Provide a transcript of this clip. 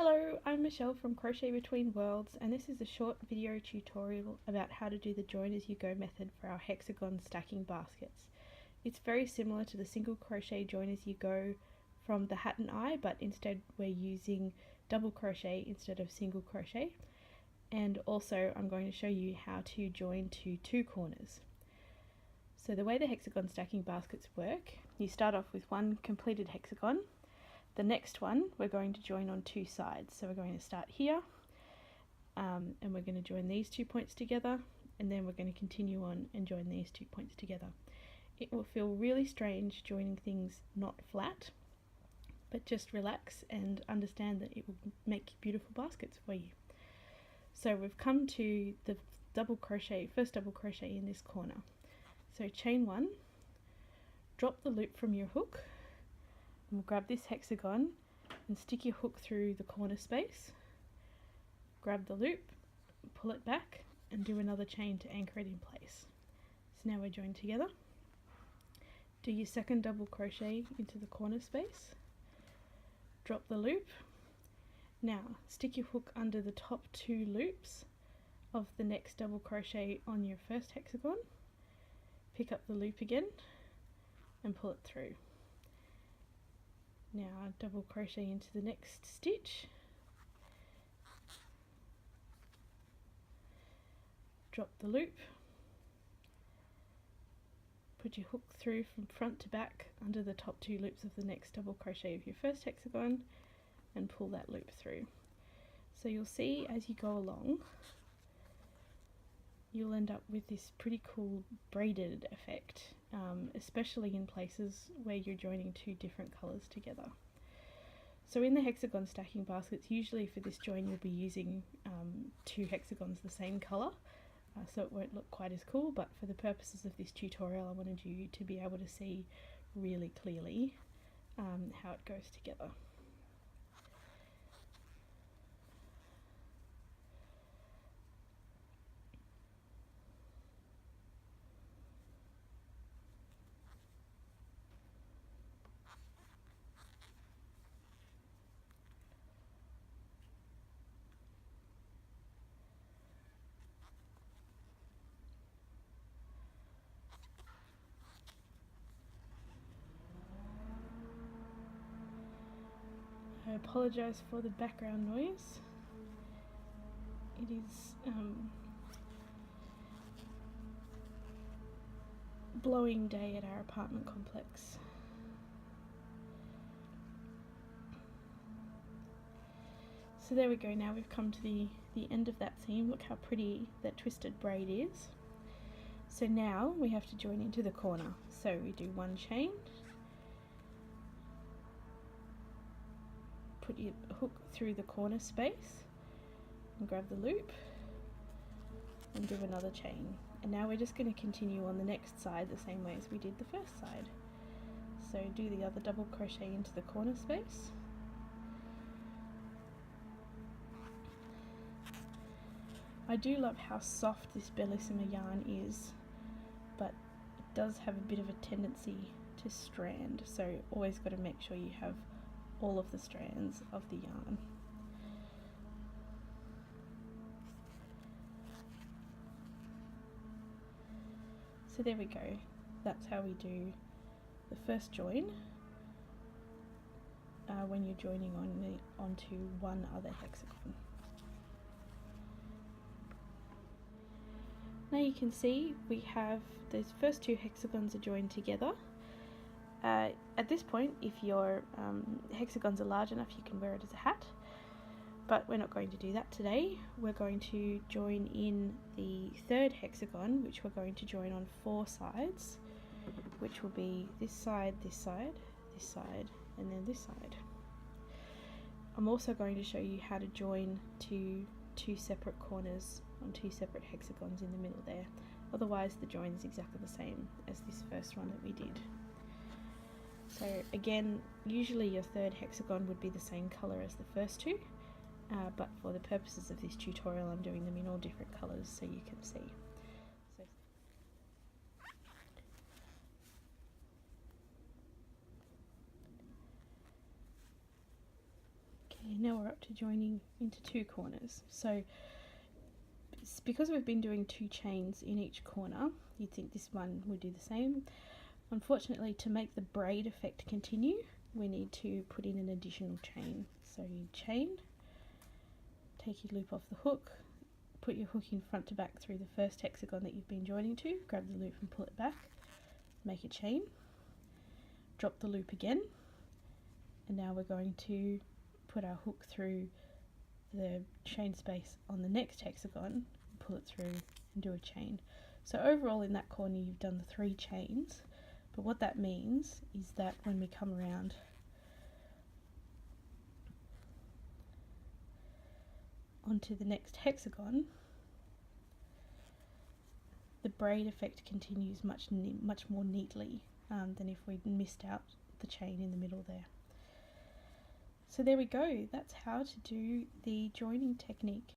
Hello, I'm Michelle from Crochet Between Worlds, and this is a short video tutorial about how to do the join as you go method for our hexagon stacking baskets. It's very similar to the single crochet join as you go from the hat and eye, but instead we're using double crochet instead of single crochet. And also I'm going to show you how to join to two corners. So the way the hexagon stacking baskets work, you start off with one completed hexagon. The next one we're going to join on two sides, so we're going to start here and we're going to join these 2 points together, and then we're going to continue on and join these 2 points together. It will feel really strange joining things not flat, but just relax and understand that it will make beautiful baskets for you. So we've come to the first double crochet in this corner. So chain one, drop the loop from your hook, and we'll grab this hexagon and stick your hook through the corner space, grab the loop, pull it back and do another chain to anchor it in place. So now we're joined together. Do your second double crochet into the corner space, drop the loop. Now stick your hook under the top two loops of the next double crochet on your first hexagon, pick up the loop again and pull it through. Now double crochet into the next stitch, drop the loop, put your hook through from front to back under the top two loops of the next double crochet of your first hexagon and pull that loop through. So you'll see as you go along you'll end up with this pretty cool braided effect, especially in places where you're joining two different colours together. So in the hexagon stacking baskets, usually for this join you'll be using two hexagons the same colour, so it won't look quite as cool, but for the purposes of this tutorial I wanted you to be able to see really clearly how it goes together. I apologise for the background noise. It is blowing day at our apartment complex. So there we go, now we've come to the end of that seam. Look how pretty that twisted braid is. So now we have to join into the corner. So we do one chain, put your hook through the corner space and grab the loop and do another chain. And now we're just going to continue on the next side the same way as we did the first side. So do the other double crochet into the corner space, I do love how soft this Bellissima yarn is, but it does have a bit of a tendency to strand, so always got to make sure you have all of the strands of the yarn. So there we go, that's how we do the first join when you're joining onto one other hexagon. Now you can see we have those first two hexagons are joined together. At this point, if your hexagons are large enough, you can wear it as a hat, but we're not going to do that today. We're going to join in the third hexagon, which we're going to join on four sides, which will be this side, this side, this side, and then this side. I'm also going to show you how to join to two separate corners on two separate hexagons in the middle there. Otherwise the join is exactly the same as this first one that we did. So again, usually your third hexagon would be the same colour as the first two, but for the purposes of this tutorial I'm doing them in all different colours so you can see. now we're up to joining into 2 corners. So because we've been doing 2 chains in each corner, you'd think this one would do the same. Unfortunately, to make the braid effect continue, we need to put in an additional chain. So you chain, take your loop off the hook, put your hook in front to back through the first hexagon that you've been joining to, grab the loop and pull it back, make a chain, drop the loop again, and now we're going to put our hook through the chain space on the next hexagon, pull it through and do a chain. So overall in that corner you've done the 3 chains, but what that means is that when we come around onto the next hexagon, the braid effect continues much more neatly than if we'd missed out the chain in the middle there. So there we go, that's how to do the joining technique